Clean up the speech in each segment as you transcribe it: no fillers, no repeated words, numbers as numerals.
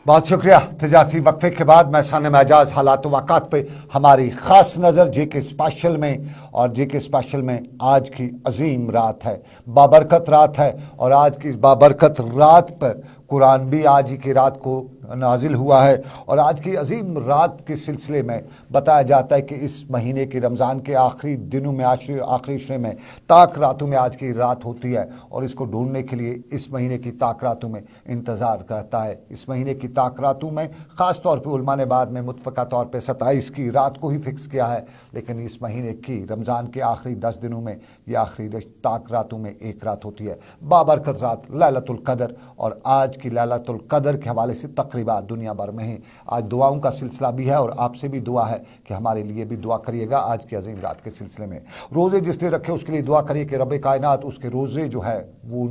बहुत शुक्रिया। तजारती वक्फे के बाद मैं सन एजाज हालात वाक़ात पे हमारी ख़ास नज़र JK स्पेशल में, और JK स्पेशल में आज की अजीम रात है, बाबरकत रात है। और आज की इस बाबरकत रात पर कुरान भी आज ही की रात को नाजिल हुआ है। और आज की अजीम रात के सिलसिले में बताया जाता है कि इस महीने के रमज़ान के आखिरी दिनों में, आखिरी इशरे में, ताक रातों में आज की रात होती है। और इसको ढूंढने के लिए इस महीने की ताक रातों में इंतज़ार करता है। इस महीने की ताक रातों में ख़ास तौर पर उलमा ने बाद में मुतफ़क़ा तौर पर 27 की रात को ही फिक्स किया है, लेकिन इस महीने की रमज़ान के आखिरी 10 दिनों में ये आखिरी ताक रातों में एक रात होती है, बाबरकत रात लैलतुल क़द्र। और आज की लैलतुल क़द्र के हवाले से तकरीबात दुनिया भर में हैं। आज दुआओं का सिलसिला भी है और आपसे भी दुआ है कि हमारे लिए भी दुआ करिएगा आज की अजीम रात के सिलसिले में। रोज़े जिसने रखे उसके लिए दुआ करिए कि रब कायनात उसके रोज़े जो है वो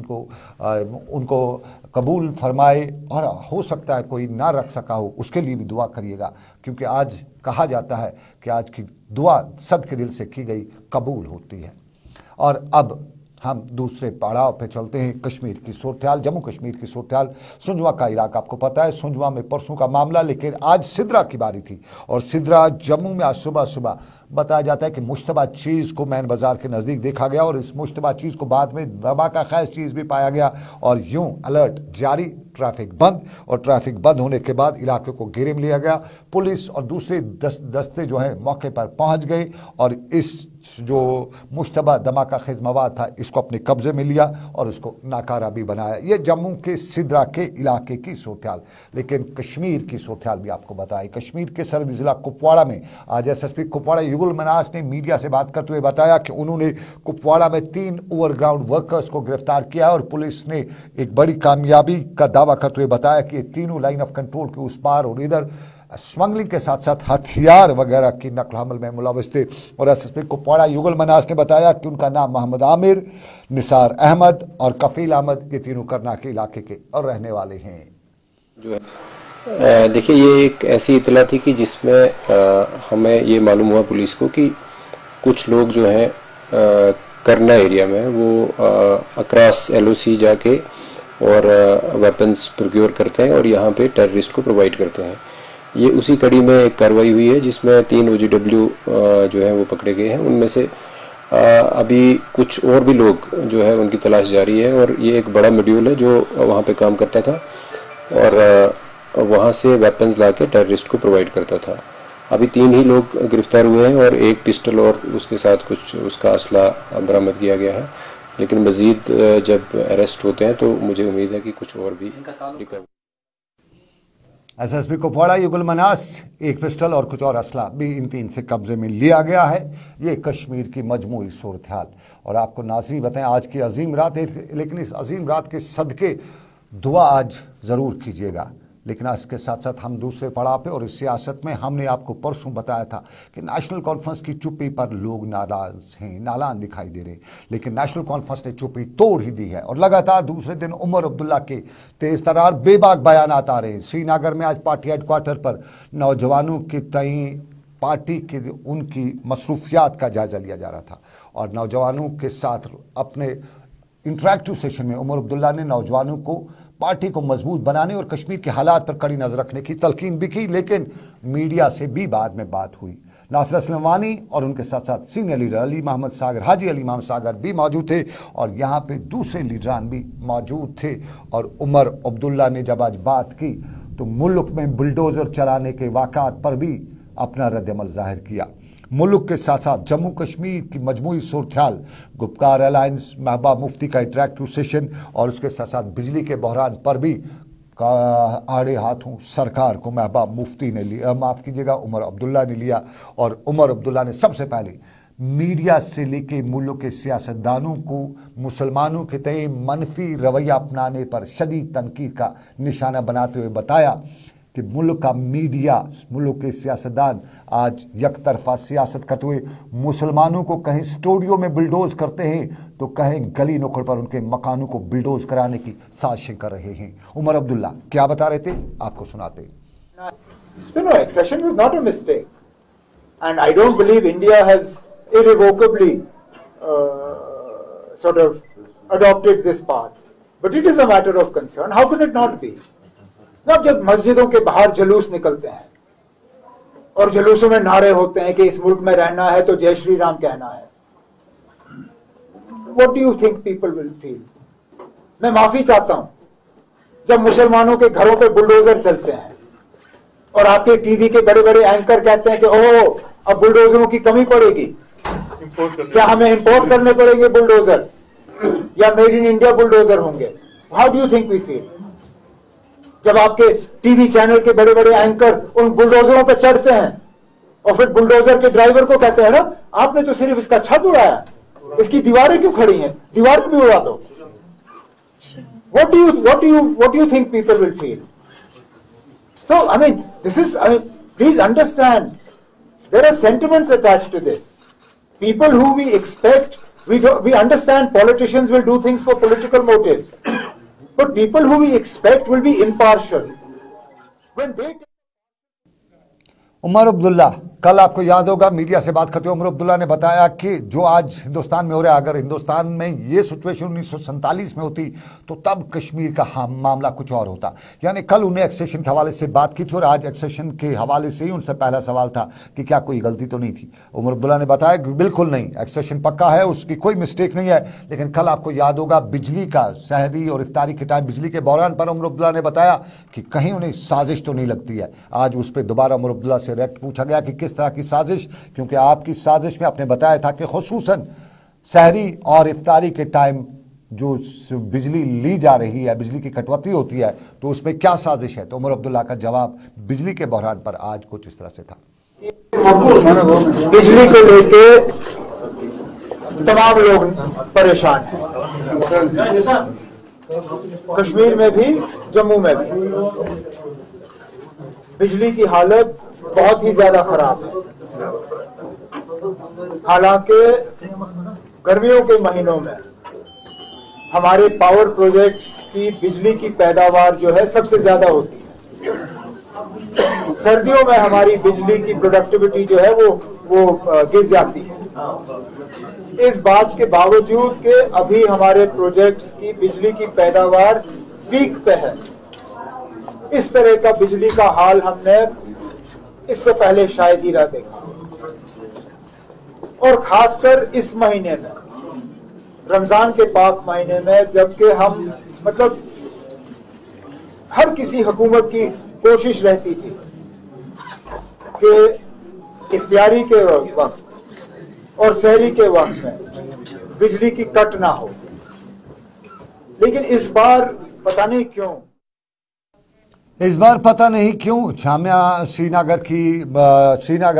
उनको कबूल फरमाए, और हो सकता है कोई ना रख सका हो उसके लिए भी दुआ करिएगा, क्योंकि आज कहा जाता है कि आज की दुआ सदके दिल से की गई कबूल होती है। और अब हम दूसरे पड़ाव पे चलते हैं। कश्मीर की सूरत-ए-हाल, जम्मू कश्मीर की सूरत-ए-हाल, सुंजवा का इलाका आपको पता है, सुंजवा में परसों का मामला, लेकिन आज सिद्रा की बारी थी। और सिद्रा जम्मू में आज सुबह सुबह बताया जाता है कि मुश्तबा चीज़ को मैन बाज़ार के नज़दीक देखा गया, और इस मुश्तबा चीज़ को बाद में धमाका खैज चीज़ भी पाया गया। और यूं अलर्ट जारी, ट्रैफिक बंद, और ट्रैफिक बंद होने के बाद इलाके को घेरे में लिया गया। पुलिस और दूसरे दस्ते जो है मौके पर पहुंच गए और इस जो मुश्तबा धमाका खेज मवाद था इसको अपने कब्जे में लिया और उसको नाकारा भी बनाया। ये जम्मू के सिद्रा के इलाके की सूरत-ए-हाल। लेकिन कश्मीर की सूरत-ए-हाल भी आपको बताई। कश्मीर के सरहदी ज़िला कुपवाड़ा में आज SSP कुपवाड़ा युगल मनास ने मीडिया से बात करते हुए बताया कि उन्होंने कुपवाड़ा में 3 ओवरग्राउंड वर्कर्स को गिरफ्तार किया, और पुलिस ने एक बड़ी कामयाबी का दावा करते हुए बताया कि ये तीनों लाइन ऑफ कंट्रोल के उस पार और इधर स्मगलिंग के साथ साथ हथियार वगैरह की नकल हमल में मुलविस थे। और SSP कुपवाड़ा युगल मनास ने बताया कि उनका नाम मोहम्मद आमिर, निसार अहमद और कफील अहमद, ये तीनों करना के इलाके के और रहने वाले हैं। जो है देखिए, ये एक ऐसी इतला थी कि जिसमें हमें ये मालूम हुआ पुलिस को कि कुछ लोग जो हैं करना एरिया में वो अक्रॉस LOC जाके और वेपन्स प्रोक्योर करते हैं और यहाँ पे टेररिस्ट को प्रोवाइड करते हैं। ये उसी कड़ी में एक कार्रवाई हुई है जिसमें 3 OGW जो है वो पकड़े गए हैं। उनमें से अभी कुछ और भी लोग जो है उनकी तलाश जारी है, और ये एक बड़ा मॉड्यूल है जो वहाँ पे काम करता था और वहाँ से वेपन्स लाके टेररिस्ट को प्रोवाइड करता था। अभी 3 ही लोग गिरफ्तार हुए हैं और एक पिस्टल और उसके साथ कुछ उसका असला बरामद किया गया है। लेकिन मजीद जब अरेस्ट होते हैं तो मुझे उम्मीद है कि कुछ और भी रिकवर। SSP कुपवाड़ा युगल मनास, एक पिस्टल और कुछ और असला भी इन 3 से कब्जे में लिया गया है। ये कश्मीर की मजमूई सूरत-ए-हाल। और आपको नाज़रीन बताएं आज की अजीम रात है, लेकिन इस अजीम रात के सदके दुआ आज ज़रूर कीजिएगा। लेकिन आज के साथ साथ हम दूसरे पड़ाव पे और इस सियासत में हमने आपको परसों बताया था कि नेशनल कॉन्फ्रेंस की चुप्पी पर लोग नाराज़ हैं, नालान दिखाई दे रहे, लेकिन नेशनल कॉन्फ्रेंस ने चुप्पी तोड़ ही दी है। और लगातार दूसरे दिन उमर अब्दुल्ला के तेज़ तरार बेबाक बयानात आ रहे हैं। श्रीनगर में आज पार्टी हेडक्वार्टर पर नौजवानों के तई पार्टी की उनकी मसरूफियात का जायज़ा लिया जा रहा था, और नौजवानों के साथ अपने इंटरेक्टिव सेशन में उमर अब्दुल्ला ने नौजवानों को पार्टी को मजबूत बनाने और कश्मीर के हालात पर कड़ी नजर रखने की तलकीन भी की। लेकिन मीडिया से भी बाद में बात हुई। नासिर असलम वानी और उनके साथ साथ सीनियर लीडर अली मोहम्मद सागर, हाजी अली मोहम्मद सागर भी मौजूद थे, और यहाँ पे दूसरे लीडरान भी मौजूद थे। और उमर अब्दुल्ला ने जब आज बात की तो मुल्क में बुलडोज़र चलाने के वाक़ात पर भी अपना रद्द-ए-अमल ज़ाहिर किया। मुल्क के साथ साथ जम्मू कश्मीर की मजमूई सूरत-ए-हाल, गुपकार अलायंस, महबूबा मुफ्ती का इंटरेक्टिव सेशन और उसके साथ साथ बिजली के बहरान पर भी आड़े हाथों सरकार को महबूबा मुफ्ती ने लिया, माफ़ कीजिएगा उमर अब्दुल्ला ने लिया। और उमर अब्दुल्ला ने सबसे पहले मीडिया से लेके मुल्क के सियासतदानों को मुसलमानों के तय मनफी रवैया अपनाने पर शदीद तनकीद का निशाना बनाते हुए बताया कि मुल्क का मीडिया, मुल्क के सियासतदान आज यकतरफा सियासत करते हुए मुसलमानों को कहीं स्टूडियो में बुलडोज करते हैं तो कहीं गली नुक्कड़ पर उनके मकानों को बुलडोज कराने की साजिशें कर रहे हैं। उमर अब्दुल्ला क्या बता रहे थे, आपको सुनाते। So no, accession was not a mistake, and I don't believe India has irrevocably sort of adopted this path. But it is a matter of concern. How can it not be? اب جب مسجدوں کے باہر جلوس نکلتے ہیں اور جلوسوں میں نعرے ہوتے ہیں کہ اس ملک میں رہنا ہے تو جے شری رام کہنا ہے, what do you think people will feel? میں معافی چاہتا ہوں, جب مسلمانوں کے گھروں پہ بلڈوزر چلتے ہیں اور آپ کے ٹی وی کے بڑے بڑے اینکر کہتے ہیں کہ اوہ اب بلڈوزروں کی کمی پڑے گی, کیا ہمیں امپورٹ کرنے پڑیں گے بلڈوزر یا میڈ ان انڈیا بلڈوزر ہوں گے, how do you think we feel? جب آپ کے ٹی وی چینل کے بڑے بڑے اینکر ان بلڈوزروں پہ چڑھتے ہیں اور پھر بلڈوزر کے ڈرائیور کو کہتے ہیں نا آپ نے تو صرف اس کا چھت اڑایا, اس کی دیواریں کیوں کھڑی ہیں, دیواریں بھی اڑا دو. What do you think people will feel? So, I mean, please understand, there are sentiments attached to this. People who we expect, we understand politicians will do things for political motives. But people who we expect will be impartial. When they... Omar Abdullah, کل آپ کو یاد ہوگا media سے بات کرتے ہوئے عمر عبداللہ نے بتایا کہ جو آج ہندوستان میں ہو رہا ہے, اگر ہندوستان میں یہ سچویشن 1947 میں ہوتی تو تب کشمیر کا معاملہ کچھ اور ہوتا. یعنی کل انہیں ایکسیشن کے حوالے سے بات کی تھی اور آج ایکسیشن کے حوالے سے ہی ان سے پہلا سوال تھا کہ کیا کوئی غلطی تو نہیں تھی. عمر عبداللہ نے بتایا کہ بالکل نہیں, ایکسیشن پکا ہے, اس کی کوئی مسٹیک نہیں ہے. لیکن کل آپ کو یاد ہوگا بجلی کا سحری اور افطاری کے ٹائم بجلی کے بحران پر عمر عبداللہ نے بتایا کہ کہیں انہیں سازش تو نہیں لگتی ہے. آج اس پہ دوبارہ عمر عبداللہ سے ریکٹ پوچھا گیا کہ کس طرح کی سازش, کیونکہ آپ کی سازش میں آپ نے بتایا تھا کہ خصوصاً سحری اور افطاری کے ٹائم جو بجلی لی جا رہی ہے, بجلی کی کٹوتی ہوتی ہے, تو اس میں کیا سازش ہے. تو عمر عبداللہ کا جواب بجلی کے بحران پر آج کچھ اس طرح سے تھا. بجلی کو لے کے تمام لوگ پریشان ہیں, کشمیر میں بھی جموں میں بھی بجلی کی حالت بہت ہی زیادہ خراب ہے. حالانکہ گرمیوں کے مہینوں میں ہمارے پاور پروجیکٹس کی بجلی کی پیداوار جو ہے سب سے زیادہ ہوتی ہے. سردیوں میں ہماری بجلی کی پروڈکٹیوٹی جو ہے وہ گر جاتی ہے. اس بات کے باوجود کہ ابھی ہمارے پروجیکٹس کی بجلی کی پیداوار پیک پہ ہے, اس طرح کا بجلی کا حال ہم نے اس سے پہلے شاید ہی نہ دیکھا. اور خاص کر اس مہینے میں, رمضان کے پاک مہینے میں, جبکہ ہم مطلب ہر کسی حکومت کی کوشش رہتی تھی کہ افطاری کے وقت اور سحری کے وقت میں بجلی کی کٹ نہ ہو, لیکن اس بار پتہ نہیں کیوں جامعہ سری نگر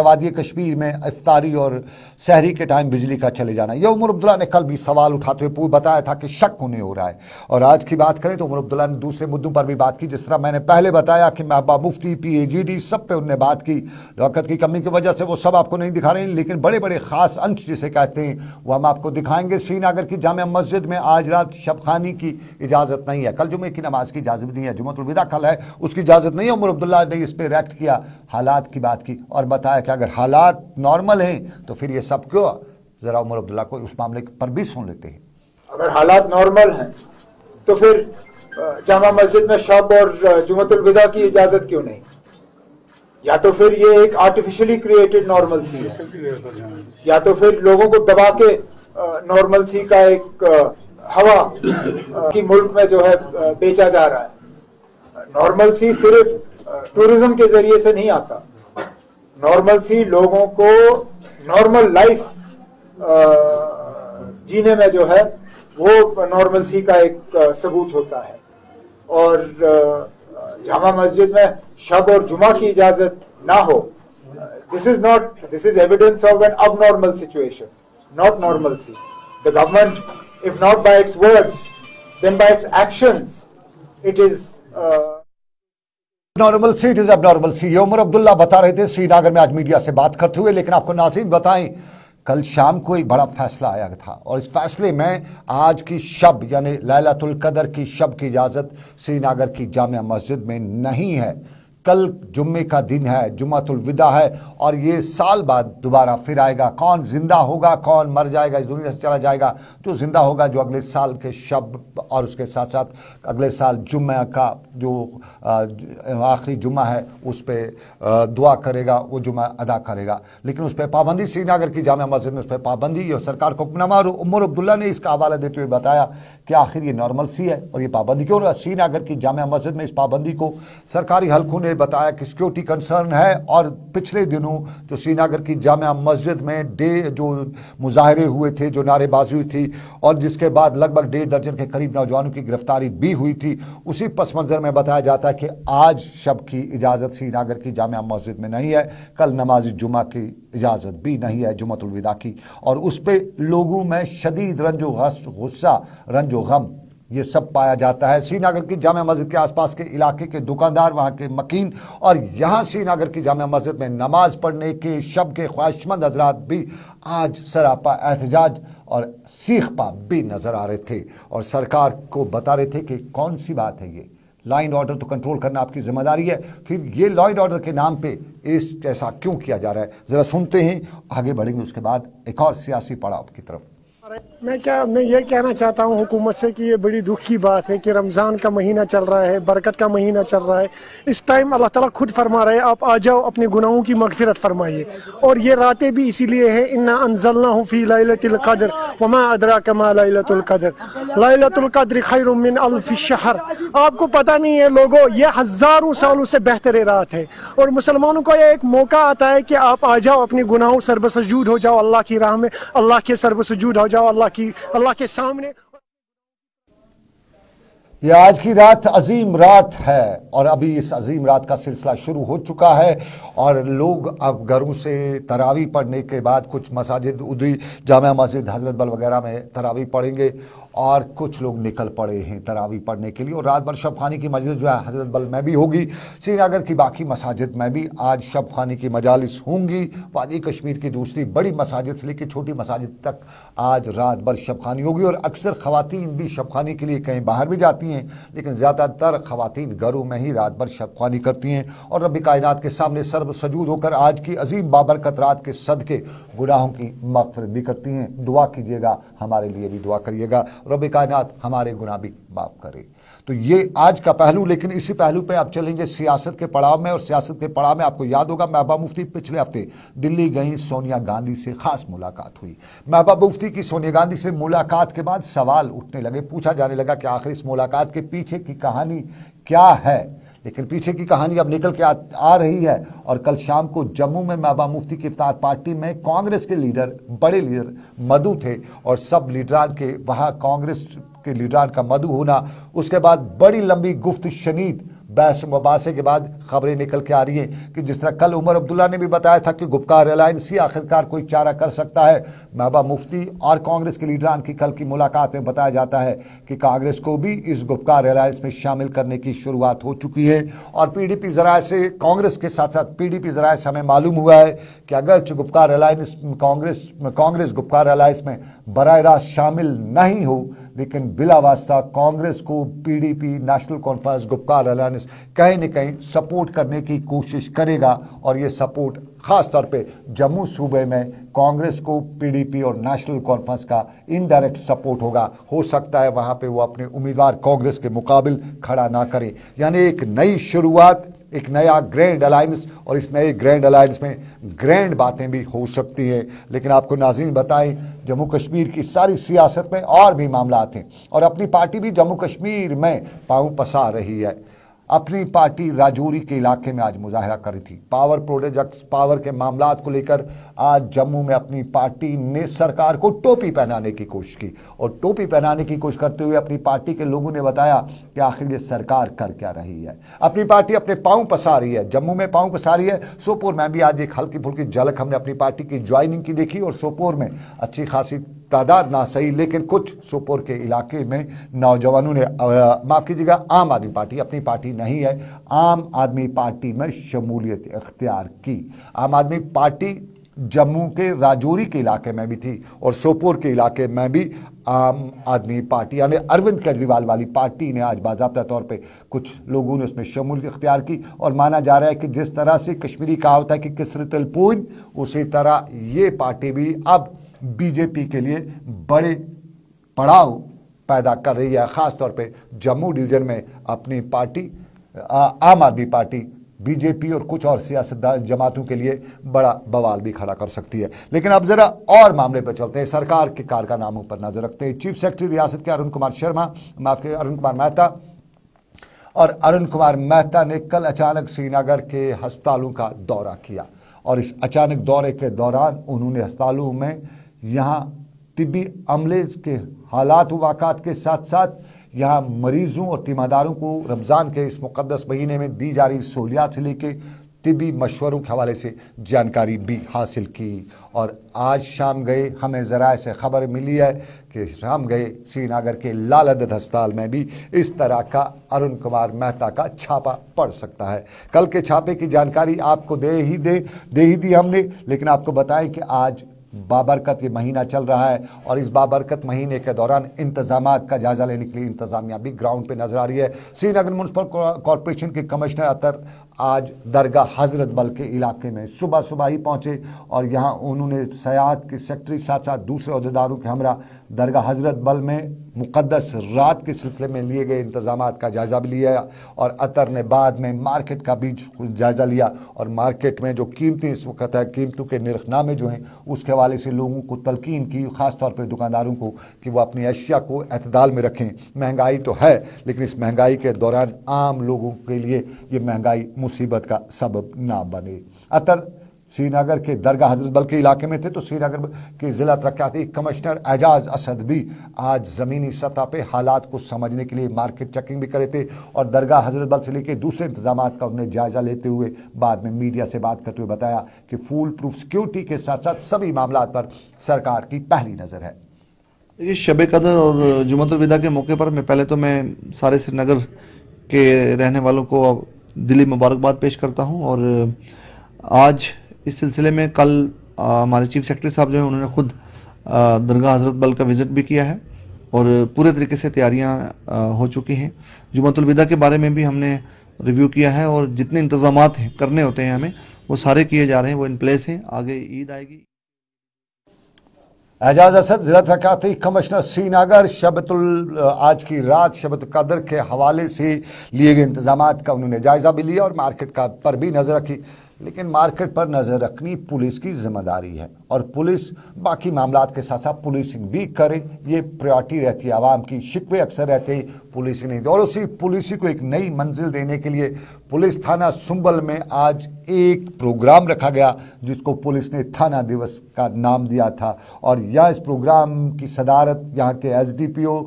وادی کشمیر میں افطاری اور سحری کے ٹائم بجلی کا چلے جانا, یہ عمر عبداللہ نے کل بھی سوال اٹھاتے ہوئے بتایا تھا کہ شک انہیں ہو رہا ہے. اور آج کی بات کریں تو عمر عبداللہ نے دوسرے مدوں پر بھی بات کی, جس طرح میں نے پہلے بتایا کہ محبوبہ مفتی, PAGD, سب پہ انہوں نے بات کی. وقت کی کمی کی وجہ سے وہ سب آپ کو نہیں دکھا رہے ہیں, لیکن بڑے بڑے خاص انش جسے کہتے ہیں وہ ہم آپ کو دکھائیں گے. سری نگر کی جامع مسجد میں آج رات شب خوانی کی اجازت نہیں ہے, کل جمعے کی نماز کی اجازت نہیں ہے, جمعۃ الوداع کل ہے, اس کی اجازت نہیں ہے. عمر عبداللہ نے اس پہ ریکٹ کیا, حالات کی بات کی اور بتایا کہ اگر حالات نارمل ہیں تو پھر یہ سب کیوں. ذرا عمر عبداللہ کو اس معاملے پر بھی سن لیتے ہیں. اگر حالات نارمل ہیں تو پھر جامع مسجد میں شب اور جمعۃ الوداع کی اجازت کیوں نہیں؟ یا تو پھر یہ ایک آرٹیفیشلی کریٹڈ نارمل سی ہے, یا تو پھر لوگوں کو دبا کے نارمل سی کا ایک ہوا کی ملک میں جو ہے بیچا جا رہا ہے. نارمل سی صرف ٹورزم کے ذریعے سے نہیں آتا, نارمل سی لوگوں کو نارمل لائف جینے میں جو ہے وہ نارمل سی کا ایک ثبوت ہوتا ہے. اور جامع مسجد میں شب اور جمعہ کی اجازت نہ ہو, this is evidence of an abnormal situation, not normalcy. The government, if not by its words, then by its actions, it is normalcy, it is اب نارمل سی. یہ عمر عبداللہ بتا رہے تھے سری نگر میں آج میڈیا سے بات کرتے ہوئے. لیکن آپ کو ناظرین بتائیں, کل شام کو ایک بڑا فیصلہ آیا تھا اور اس فیصلے میں آج کی شب یعنی لیلۃ القدر کی شب کی اجازت سری نگر کی جامع مسجد میں نہیں ہے. कल जुम्मे का दिन है, जुम्मतुल विदा है, और ये साल बाद दोबारा फिर आएगा। कौन जिंदा होगा, कौन मर जाएगा, इस दुनिया से चला जाएगा। जो जिंदा होगा, जो अगले साल के शब और उसके साथ साथ अगले साल जुम्मे का जो आखिरी जुम्मा है उस पर दुआ करेगा, वो जुम्मा अदा करेगा। लेकिन उस पर पाबंदी, श्रीनगर की जामा मस्जिद में उस पर पाबंदी, और सरकार को हुक्मनामा। और उमर अब्दुल्ला ने इसका हवाला देते हुए बताया कि आखिर ये नॉर्मल सी है और ये पाबंदी क्यों। श्रीनगर की जामा मस्जिद में इस पाबंदी को सरकारी हलकों ने बताया कि सिक्योरिटी कंसर्न है। और पिछले दिनों जो श्रीनगर की जामा मस्जिद में जो मुजाहरे हुए थे, जो नारेबाजी हुई थी, और जिसके बाद लगभग 1.5 दर्जन के करीब नौजवानों की गिरफ्तारी भी हुई थी, उसी पस मंजर में बताया जाता है कि आज शब की इजाज़त श्रीनगर की जामा मस्जिद में नहीं है। कल नमाज जुमा की इजाज़त भी नहीं है, जुम्मतुल विदा की। और उस पर लोगों में शदीद रंजो गुस्सा, रंजो गम, ये सब पाया जाता है। श्रीनगर की जामा मस्जिद के आसपास के इलाके के दुकानदार, वहाँ के मकीन, और यहाँ श्रीनगर की जामा मस्जिद में नमाज पढ़ने के शब के ख्वाहिशमंद हजरात भी आज सरापा एहतजाज और सीख पा भी नजर आ रहे थे, और सरकार को बता रहे थे कि कौन सी बात है ये, लॉ एंड ऑर्डर तो कंट्रोल करना आपकी जिम्मेदारी है, फिर ये लॉ एंड ऑर्डर के नाम पे इस ऐसा क्यों किया जा रहा है। जरा सुनते हैं, आगे बढ़ेंगे उसके बाद एक और सियासी पड़ाव की तरफ। मैं ये कहना चाहता हूँ हुकूमत से कि ये बड़ी दुख की बात है कि रमज़ान का महीना चल रहा है, बरकत का महीना चल रहा है। इस टाइम अल्लाह ताला खुद फरमा रहे हैं, आप आ जाओ, अपने गुनाहों की मगफिरत फरमाइए। और ये रातें भी इसीलिए है, इन्ना अंज़लनाहु फी लैलतिल क़द्र वमा अदराका मा लैलतुल क़द्र लैलतुल क़द्र खैरुम मिन अल्फ़ि शहर। आपको पता नहीं है लोगों, ये हज़ारों सालों से बेहतर रात है, और मुसलमानों को ये एक मौका आता है कि आप आ जाओ, अपने गुनाहों सरबसजूद हो जाओ अल्लाह की राह में, अल्लाह के सरबसजूद हो जाओ अल्लाह के सामने। ये आज की रात अजीम रात है, और अभी इस अजीम रात का सिलसिला शुरू हो चुका है, और लोग अब घरों से तरावी पढ़ने के बाद कुछ मसाजिद, उदी जामा मस्जिद, हजरत बल वगैरह में तरावी पढ़ेंगे, और कुछ लोग निकल पड़े हैं तरावी पढ़ने के लिए। और रात भर शब खानी की मजलिस जो है हजरत बल में भी होगी, श्रीनगर की बाकी मसाजिद में भी आज शब खानी की मजालिस होंगी। वादी कश्मीर की दूसरी बड़ी मसाजिद से लेकर छोटी मसाजिद तक आज रात भर शब खानी होगी। और अक्सर ख़वातीन भी शब खानी के लिए कहीं बाहर भी जाती हैं, लेकिन ज़्यादातर ख़वातीन घरों में ही रात भर शब खानी करती हैं, और रब कायनात के सामने सर्व सजूद होकर आज की अजीम बाबरकत रात के सदके गुनाहों की मग़फ़िरत भी करती हैं। दुआ कीजिएगा, हमारे लिए भी दुआ करिएगा, रब कायनात हमारे गुनाह भी माफ करे। तो ये आज का पहलू। लेकिन इसी पहलू पे आप चलेंगे सियासत के पड़ाव में, और सियासत के पड़ाव में आपको याद होगा महबूबा मुफ्ती पिछले हफ्ते दिल्ली गई, सोनिया गांधी से खास मुलाकात हुई। महबूबा मुफ्ती की सोनिया गांधी से मुलाकात के बाद सवाल उठने लगे, पूछा जाने लगा कि आखिर इस मुलाकात के पीछे की कहानी क्या है। लेकिन पीछे की कहानी अब निकल के आ रही है। और कल शाम को जम्मू में महबूबा मुफ्ती की इफ्तार पार्टी में कांग्रेस के लीडर, बड़े लीडर मधु थे, और सब लीडरान के वहाँ कांग्रेस के लीडरान का मधु होना, उसके बाद बड़ी लंबी गुफ्त शनीद बहस मुबासे के बाद खबरें निकल के आ रही हैं कि जिस तरह कल उमर अब्दुल्ला ने भी बताया था कि गुपकार अलायंस ही आखिरकार कोई चारा कर सकता है, महबूबा मुफ्ती और कांग्रेस के लीडरान की कल की मुलाकात में बताया जाता है कि कांग्रेस को भी इस गुपकार अलायंस में शामिल करने की शुरुआत हो चुकी है। और पीडीपी ज़राए से, कांग्रेस के साथ साथ पीडीपी ज़राए से हमें मालूम हुआ है कि अगर गुपकार अलायंस कांग्रेस गुपकार अलायंस में बराह रास्त शामिल नहीं हो, लेकिन बिला वास्ता कांग्रेस को PDP national conference Gupkar alliance कहीं न कहीं सपोर्ट करने की कोशिश करेगा। और ये सपोर्ट खास तौर पे जम्मू सूबे में कांग्रेस को पीडीपी और नेशनल कॉन्फ्रेंस का इनडायरेक्ट सपोर्ट होगा। हो सकता है वहाँ पे वो अपने उम्मीदवार कांग्रेस के मुकाबिल खड़ा ना करें। यानी एक नई शुरुआत, एक नया ग्रैंड अलायंस, और इस नए ग्रैंड अलायंस में ग्रैंड बातें भी हो सकती हैं। लेकिन आपको नाज़रीन बताएं, जम्मू कश्मीर की सारी सियासत में और भी मामला हैं, और अपनी पार्टी भी जम्मू कश्मीर में पाँव पसार रही है। अपनी पार्टी राजौरी के इलाके में आज मुजाहरा करी थी। पावर प्रोजेक्ट्स, पावर के मामलात को लेकर आज जम्मू में अपनी पार्टी ने सरकार को टोपी पहनाने की कोशिश की, और टोपी पहनाने की कोशिश करते हुए अपनी पार्टी के लोगों ने बताया कि आखिर ये सरकार कर क्या रही है। अपनी पार्टी अपने पाँव पसार रही है, जम्मू में पाँव पसार रही है। सोपोर में भी आज एक हल्की फुल्की झलक हमने अपनी पार्टी की ज्वाइनिंग की देखी, और सोपोर में अच्छी खासी तादाद ना सही, लेकिन कुछ सोपोर के इलाके में नौजवानों ने, माफ़ कीजिएगा, आम आदमी पार्टी, अपनी पार्टी नहीं है, आम आदमी पार्टी में शमूलियत इख्तियार की। आम आदमी पार्टी जम्मू के राजौरी के इलाके में भी थी और सोपोर के इलाके में भी आम आदमी पार्टी यानी अरविंद केजरीवाल वाली पार्टी ने आज बाज़ाब्ता तौर पे कुछ लोगों ने उसमें शमूलियत इख्तियार की। और माना जा रहा है कि जिस तरह से कश्मीरी कहावत है कि किसरतल पून, उसी तरह ये पार्टी भी अब बीजेपी के लिए बड़े पड़ाव पैदा कर रही है। ख़ास तौर पे जम्मू डिवीज़न में अपनी पार्टी आम आदमी पार्टी बीजेपी और कुछ और सियासतदान जमातों के लिए बड़ा बवाल भी खड़ा कर सकती है। लेकिन अब जरा और मामले पर चलते हैं, सरकार के कारनामों पर नजर रखते हैं। चीफ सेक्रेटरी रियासत के अरुण कुमार मेहता और अरुण कुमार मेहता ने कल अचानक श्रीनगर के अस्पतालों का दौरा किया और इस अचानक दौरे के दौरान उन्होंने अस्पतालों में यहाँ तिब्बी अमले के हालात वाक़ात के साथ साथ यहाँ मरीजों और तीमारदारों को रमज़ान के इस मुक़द्दस महीने में दी जा रही सहूलियात से लेकर तिब्बी मशवरों के हवाले से जानकारी भी हासिल की। और आज शाम गए हमें ज़राए से खबर मिली है कि शाम गए श्रीनगर के लाल अदद अस्पताल में भी इस तरह का अरुण कुमार मेहता का छापा पड़ सकता है। कल के छापे की जानकारी आपको दे ही दी हमने, लेकिन आपको बताएं कि आज बाबरकत ये महीना चल रहा है और इस बाबरकत महीने के दौरान इंतजामात का जायजा लेने के लिए इंतजामिया भी ग्राउंड पे नजर आ रही है। श्रीनगर म्युनिसिपल कॉरपोरेशन के कमिश्नर अतर आज दरगाह हजरत बल के इलाके में सुबह ही पहुंचे और यहां उन्होंने सयाहत के सेक्रेटरी साथ साथ दूसरे अहदेदारों के हमरा दरगाह हजरत बल में मुक़द्दस रात के सिलसिले में लिए गए इंतजामात का जायजा भी लिया और अतर ने बाद में मार्केट का भी जायजा लिया और मार्केट में जो कीमतें इस वक्त है, कीमतों के निर्खनामे जो हैं उसके हवाले से लोगों को तलकीन की, ख़ास तौर पर दुकानदारों को, कि वो अपनी अशिया को एतदाल में रखें। महंगाई तो है लेकिन इस महंगाई के दौरान आम लोगों के लिए ये महंगाई मुसीबत का सबब ना बने। अतर श्रीनगर के दरगाह हजरत बल के इलाके में थे तो श्रीनगर के ज़िला तरक्याती कमिश्नर एजाज असद भी आज ज़मीनी सतह पे हालात को समझने के लिए मार्केट चेकिंग भी करे थे और दरगाह हजरत बल से लेकर दूसरे इंतजामात का उन्हें जायजा लेते हुए बाद में मीडिया से बात करते हुए बताया कि फूल प्रूफ सिक्योरिटी के साथ साथ सभी मामला पर सरकार की पहली नज़र है। ये शब कदर और जुमतुल विदा के मौके पर मैं सारे श्रीनगर के रहने वालों को दिली मुबारकबाद पेश करता हूँ। और आज इस सिलसिले में कल हमारे चीफ सेक्रेटरी साहब जो हैं उन्होंने खुद दरगाह हजरत बल का विज़िट भी किया है और पूरे तरीके से तैयारियां हो चुकी हैं। जुमतुल विदा के बारे में भी हमने रिव्यू किया है और जितने इंतजामात हैं करने होते हैं हमें वो सारे किए जा रहे हैं, वो इन प्लेस हैं। आगे ईद आएगी। एजाज असद जिला तरक्याती कमिश्नर श्रीनगर आज की रात शबत कदर के हवाले से लिए गए इंतजामात का उन्होंने जायजा भी लिया और मार्केट का पर भी नजर रखी। लेकिन मार्केट पर नजर रखनी पुलिस की जिम्मेदारी है और पुलिस बाकी मामलात के साथ साथ पुलिसिंग भी करे, ये प्रायोरिटी रहती है। आवाम की शिकवे अक्सर रहते ही पुलिसिंग नहीं, और उसी पुलिस को एक नई मंजिल देने के लिए पुलिस थाना सुंबल में आज एक प्रोग्राम रखा गया जिसको पुलिस ने थाना दिवस का नाम दिया था। और यह इस प्रोग्राम की सदारत यहाँ के SDPO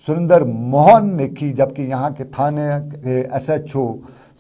सुरेंद्र मोहन ने की, जबकि यहाँ के थाने के SHO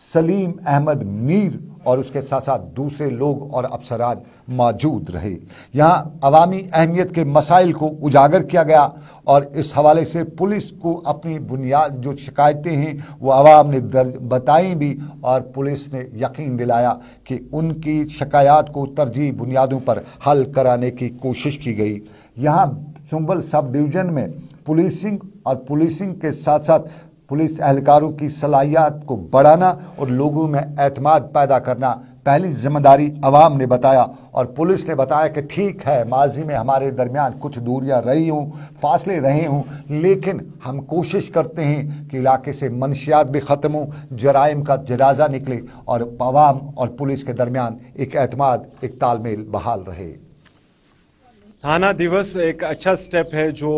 सलीम अहमद मीर और उसके साथ साथ दूसरे लोग और अफसरान मौजूद रहे। यहाँ अवामी अहमियत के मसाइल को उजागर किया गया और इस हवाले से पुलिस को अपनी बुनियाद जो शिकायतें हैं वो आवाम ने बताई भी और पुलिस ने यकीन दिलाया कि उनकी शिकायत को तरजीह बुनियादों पर हल कराने की कोशिश की गई। यहाँ सुंबल सब डिवीज़न में पुलिसिंग के साथ साथ पुलिस एहलकारों की सलाहियत को बढ़ाना और लोगों में एतमाद पैदा करना पहली जिम्मेदारी अवाम ने बताया। और पुलिस ने बताया कि ठीक है, माजी में हमारे दरमियान कुछ दूरियां रही हों, फासले रहे हों, लेकिन हम कोशिश करते हैं कि इलाके से मनशियात भी ख़त्म हो, जराइम का जनाजा निकले और अवाम और पुलिस के दरमियान एक एतमाद, एक तालमेल बहाल रहे। थाना दिवस एक अच्छा स्टेप है जो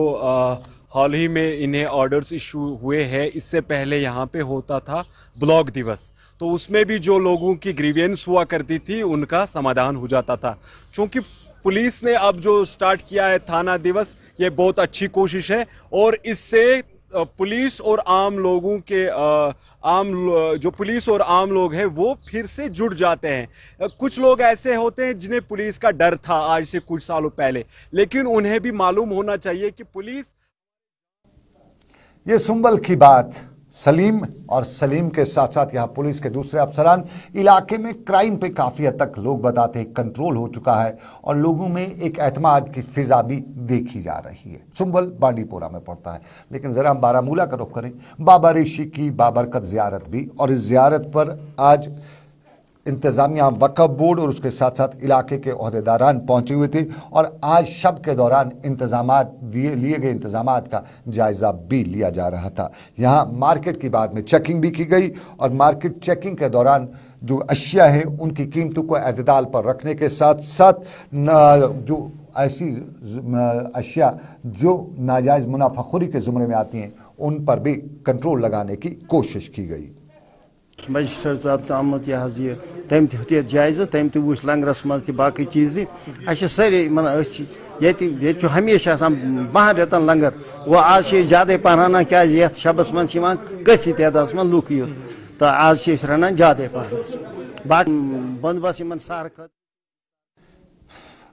हाल ही में इन्हें ऑर्डर्स इशू हुए हैं। इससे पहले यहाँ पे होता था ब्लॉक दिवस, तो उसमें भी जो लोगों की ग्रीवेंस हुआ करती थी उनका समाधान हो जाता था। क्योंकि पुलिस ने अब जो स्टार्ट किया है थाना दिवस, ये बहुत अच्छी कोशिश है और इससे पुलिस और आम लोगों के जो पुलिस और आम लोग हैं वो फिर से जुड़ जाते हैं। कुछ लोग ऐसे होते हैं जिन्हें पुलिस का डर था आज से कुछ सालों पहले, लेकिन उन्हें भी मालूम होना चाहिए कि पुलिस। ये सुंबल की बात सलीम और सलीम के साथ साथ यहाँ पुलिस के दूसरे अफसरान। इलाके में क्राइम पे काफ़ी हद तक लोग बताते हैं कंट्रोल हो चुका है और लोगों में एक एतमाद की फिजा भी देखी जा रही है। सुंबल बांडीपोरा में पड़ता है, लेकिन ज़रा हम बारामूला का रुख करें। बाबा ऋषि की बाबरकत ज़ियारत भी, और इस ज़ियारत पर आज इंतज़ामिया, वक्फ बोर्ड और उसके साथ साथ इलाके के ओहदेदारान पहुंचे हुए थे और आज शब के दौरान लिए गए इंतज़ामात का जायज़ा भी लिया जा रहा था। यहाँ मार्केट की बाद में चेकिंग भी की गई और मार्केट चेकिंग के दौरान जो अशिया है उनकी कीमतों को एतदाल पर रखने के साथ साथ जो ऐसी अशिया जो नाजायज़ मुनाफाखोरी के ज़ुमरे में आती हैं उन पर भी कंट्रोल लगाने की कोशिश की गई। मजिस्ट्रेट साहब तो आमुत यह तम तुत जायज़ तम तो वुच लंगरस मज बाकी चीज़ तह सारे ये हमेशा 12 रेतन लंगर वो आज ज्यादा पहना क्या ये शबस मन कफी तादाद में लुक यो तो आज रनान ज्यादा पहन बाकी बंदोबस्त इन सार।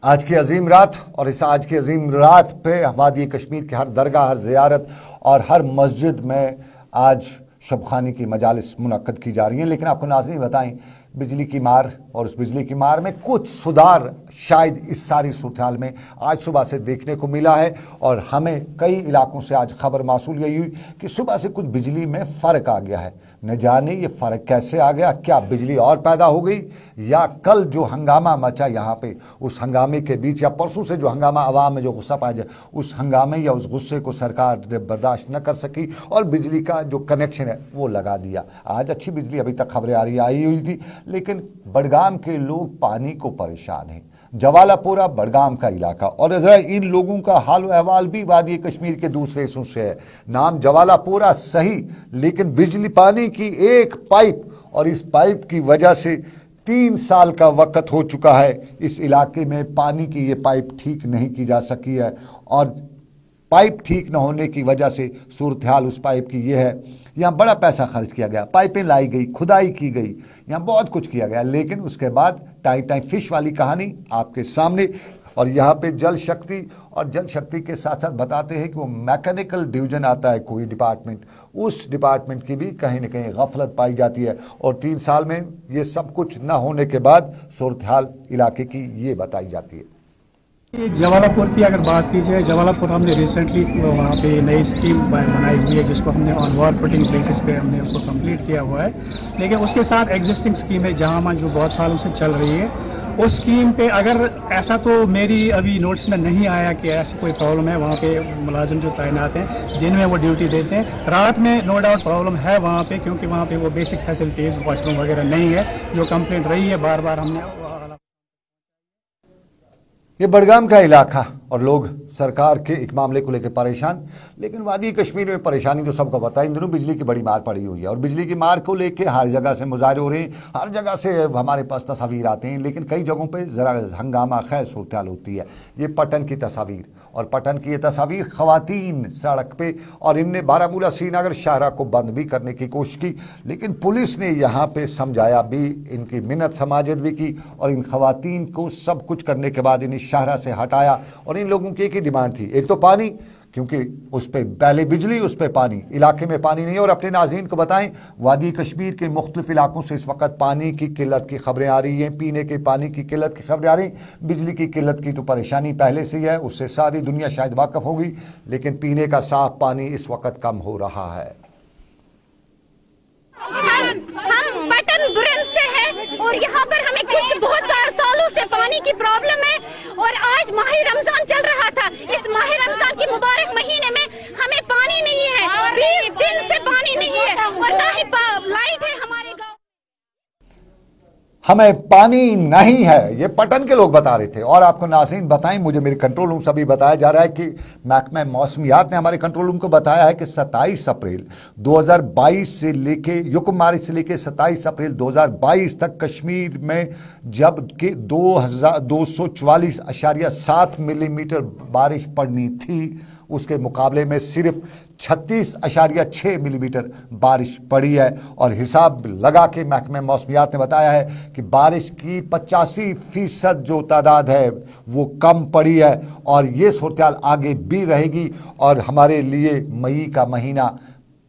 आज की अजीम रात, और इस आज की अजीम रात पे वादी कश्मीर के हर दरगाह, हर ज़ियारत और हर मस्जिद में आज शबखानी की मजालिस मुनक्कद की जा रही हैं। लेकिन आपको नाज़रीन बताएं, बिजली की मार और उस बिजली की मार में कुछ सुधार शायद इस सारी सूरत में आज सुबह से देखने को मिला है। और हमें कई इलाकों से आज खबर मासूल यही हुई कि सुबह से कुछ बिजली में फ़र्क आ गया है। न जाने ये फ़र्क कैसे आ गया, क्या बिजली और पैदा हो गई या कल जो हंगामा मचा यहाँ पे उस हंगामे के बीच, या परसों से जो हंगामा आवाम में जो गुस्सा पाया जाए उस हंगामे या उस गुस्से को सरकार ने बर्दाश्त न कर सकी और बिजली का जो कनेक्शन है वो लगा दिया। आज अच्छी बिजली अभी तक खबरें आ रही आई हुई थी, लेकिन बडगाम के लोग पानी को परेशान हैं। जवालापुरा बडगाम का इलाका, और इन लोगों का हाल अहवाल भी वादी कश्मीर के दूसरे हिस्सों से है। नाम जवालापुरा सही, लेकिन बिजली पानी की एक पाइप, और इस पाइप की वजह से 3 साल का वक्त हो चुका है इस इलाके में पानी की ये पाइप ठीक नहीं की जा सकी है। और पाइप ठीक न होने की वजह से सूरत हाल उस पाइप की ये है, यहाँ बड़ा पैसा खर्च किया गया, पाइपें लाई गई, खुदाई की गई, यहाँ बहुत कुछ किया गया, लेकिन उसके बाद टाइम फिश वाली कहानी आपके सामने। और यहाँ पे जल शक्ति, और जल शक्ति के साथ साथ बताते हैं कि वो मैकेनिकल डिवीजन आता है कोई डिपार्टमेंट, उस डिपार्टमेंट की भी कहीं न कहीं गफलत पाई जाती है। और 3 साल में ये सब कुछ न होने के बाद सूरत हाल इलाके की ये बताई जाती है। जवालापुर की अगर बात की जाए, जवालापुर हमने रिसेंटली वहाँ पे नई स्कीम बनाई हुई है जिसको हमने ऑन वॉर फुटिंग बेसिस पे हमने उसको कंप्लीट किया हुआ है। लेकिन उसके साथ एग्जिस्टिंग स्कीम है जहाँ जो बहुत सालों से चल रही है, उस स्कीम पे अगर ऐसा तो मेरी अभी नोट्स में नहीं आया कि ऐसी कोई प्रॉब्लम है। वहाँ पे मुलाजिम जो तैनात हैं दिन में वो ड्यूटी देते हैं, रात में नो डाउट प्रॉब्लम है वहाँ पे, क्योंकि वहाँ पे वो बेसिक फैसिलिटीज़ वॉशरूम वगैरह नहीं है जो कंप्लेंट रही है बार बार हमने। ये बडगाम का इलाका और लोग सरकार के एक मामले को लेकर परेशान, लेकिन वादी कश्मीर में परेशानी तो सबको पता है। इन दिनों बिजली की बड़ी मार पड़ी हुई है और बिजली की मार को लेकर हर जगह से मुजाहरे हो रहे हैं, हर जगह से हमारे पास तस्वीर आते हैं, लेकिन कई जगहों पे ज़रा हंगामा खैर सूरत हाल होती है। ये पटन की तस्वीर, और पटन की ये तस्वीर ख़वातीन सड़क पे, और इनने बारामूला श्रीनगर शाहरा को बंद भी करने की कोशिश की, लेकिन पुलिस ने यहाँ पे समझाया भी, इनकी मिन्नत समाजत भी की और इन ख़वातीन को सब कुछ करने के बाद इन्हें शाहरा से हटाया। और इन लोगों की एक ही डिमांड थी, एक तो पानी, क्योंकि उस पर पहले बिजली उस पर पानी, इलाके में पानी नहीं। और अपने नाज़रीन को बताएं, वादी कश्मीर के मुख्तलिफ इलाकों से इस वक्त पानी की किल्लत की खबरें आ रही हैं, पीने के पानी की किल्लत की खबरें आ रही हैं। बिजली की किल्लत की तो परेशानी पहले से ही है, उससे सारी दुनिया शायद वाकफ होगी, लेकिन पीने का साफ पानी इस वक्त कम हो रहा है। हम बटन बुरन से हैं और यहाँ पर हमें कुछ बहुत सारे सालों से पानी की प्रॉब्लम है। और आज माह रमजान चल रहा था, इस माह रमजान के मुबारक महीने में हमें पानी नहीं है, 20 दिन से पानी नहीं है और ना ही लाइट है हमारे गाँव। हमें पानी नहीं है, ये पटन के लोग बता रहे थे। और आपको नाज़रीन बताएं, मुझे मेरे कंट्रोल रूम से भी बताया जा रहा है कि महकमा मौसमियात ने हमारे कंट्रोल रूम को बताया है कि 27 अप्रैल 2022 से लेके युकमारी से लेके 27 अप्रैल 2022 तक कश्मीर में जबकि 244.7 मिलीमीटर बारिश पड़नी थी, उसके मुकाबले में सिर्फ 36.6 मिलीमीटर बारिश पड़ी है। और हिसाब लगा के महकमे मौसमियात ने बताया है कि बारिश की 85% जो तादाद है वो कम पड़ी है और ये सूरत हाल आगे भी रहेगी। और हमारे लिए मई का महीना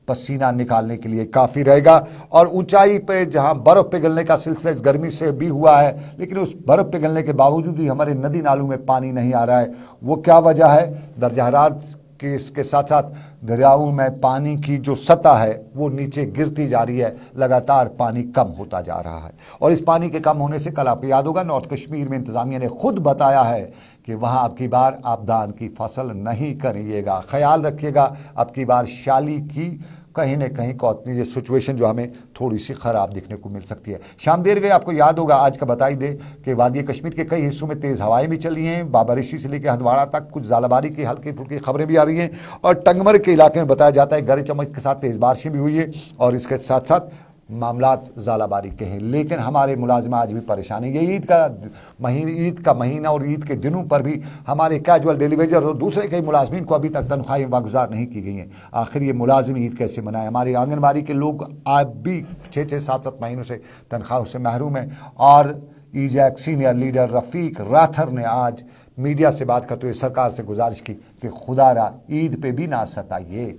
पसीना निकालने के लिए काफ़ी रहेगा। और ऊंचाई पे जहां बर्फ़ पिघलने का सिलसिला इस गर्मी से भी हुआ है, लेकिन उस बर्फ़ पिघलने के बावजूद भी हमारे नदी नालों में पानी नहीं आ रहा है। वो क्या वजह है? दर्जा हरारत के इसके साथ साथ दरियाओं में पानी की जो सतह है वो नीचे गिरती जा रही है, लगातार पानी कम होता जा रहा है। और इस पानी के कम होने से कल आपको याद होगा नॉर्थ कश्मीर में इंतज़ामिया ने खुद बताया है कि वहाँ अब की बार आप धान की फसल नहीं करिएगा, ख्याल रखिएगा अब की बार शाली की कहीं न कहीं कौतनी ये सिचुएशन जो हमें थोड़ी सी ख़राब देखने को मिल सकती है। शाम देर गई, आपको याद होगा आज का बताई दे कि वादी कश्मीर के कई हिस्सों में तेज़ हवाएं भी चली हैं, बाबरिशी से लेकर हंदवाड़ा तक कुछ ज़ालाबारी की हल्की फुल्की खबरें भी आ रही हैं। और टंगमर के इलाके में बताया जाता है गरज चमक के साथ तेज़ बारिशें भी हुई है और इसके साथ साथ मामलात ज़ालाबारी के हैं। लेकिन हमारे मुलाजिम आज भी परेशान है। ये ईद का महीना और ईद के दिनों पर भी हमारे कैजुअल डेली वेजर और दूसरे कई मुलाजमीन को अभी तक तनख्वाहें वागुजार नहीं की गई हैं। आखिर ये मुलाजिम ईद कैसे मनाएं? हमारे आंगनबाड़ी के लोग आज भी 6-6, 7-7 महीनों से तनख्वाहों से महरूम हैं। और ईजैक सीनियर लीडर रफ़ीक राथर ने आज मीडिया से बात करते हुए सरकार से गुजारिश की कि खुदारा ईद पे भी ना सताइए।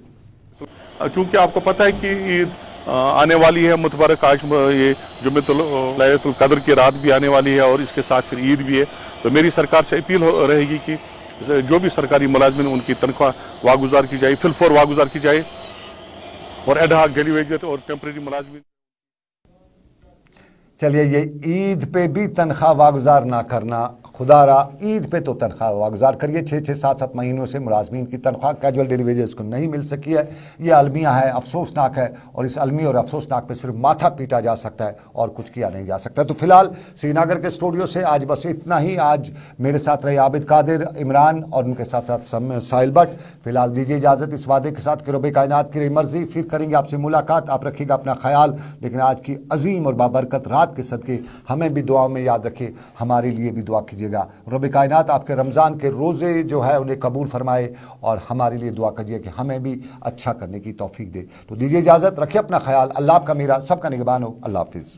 चूँकि आपको पता है कि ईद आने वाली है मुतबारक, आज ये जुम्मतुल कद्र की रात भी आने वाली है और इसके साथ फिर ईद भी है। तो मेरी सरकार से अपील रहेगी कि जो भी सरकारी मुलाजमिन उनकी तनख्वाह वागुजार की जाए, फिल-फौर वागुजार की जाए और एडहाक डेली वेजर और टेम्परेरी मुलाजमिन। चलिए, ये ईद पे भी तनख्वाह वागुजार ना करना, खुदारा ईद पे तो तनख्वाह वागुजार करिए। 6-6, 7-7 महीनों से मुलाजमीन की तनख्वाह कैजुअल डेली वेजेस को नहीं मिल सकी है। ये अलमिया है, अफसोसनाक है और इस अलमी और अफसोसनाक पे सिर्फ माथा पीटा जा सकता है और कुछ किया नहीं जा सकता। तो फिलहाल श्रीनगर के स्टूडियो से आज बस इतना ही। आज मेरे साथ रहे आबिद कादिर, इमरान और उनके साथ साथ साहिल भट्ट। फिलहाल दीजिए इजाज़त इस वादे के साथ कि रब कायनात की मर्जी फिर करेंगे आपसे मुलाकात। आप रखिएगा अपना ख्याल, लेकिन आज की अजीम और बाबरकत रात के सदके हमें भी दुआओं में याद रखिए, हमारे लिए भी दुआ कीजिएगा। रब कायनात आपके रमज़ान के रोज़े जो है उन्हें कबूल फरमाए और हमारे लिए दुआ कीजिए कि हमें भी अच्छा करने की तौफीक दे। तो दीजिए इजाज़त, रखिए अपना ख्याल। अल्लाह आपका मेरा सबका निगहबान हो। अल्लाह हाफिज़।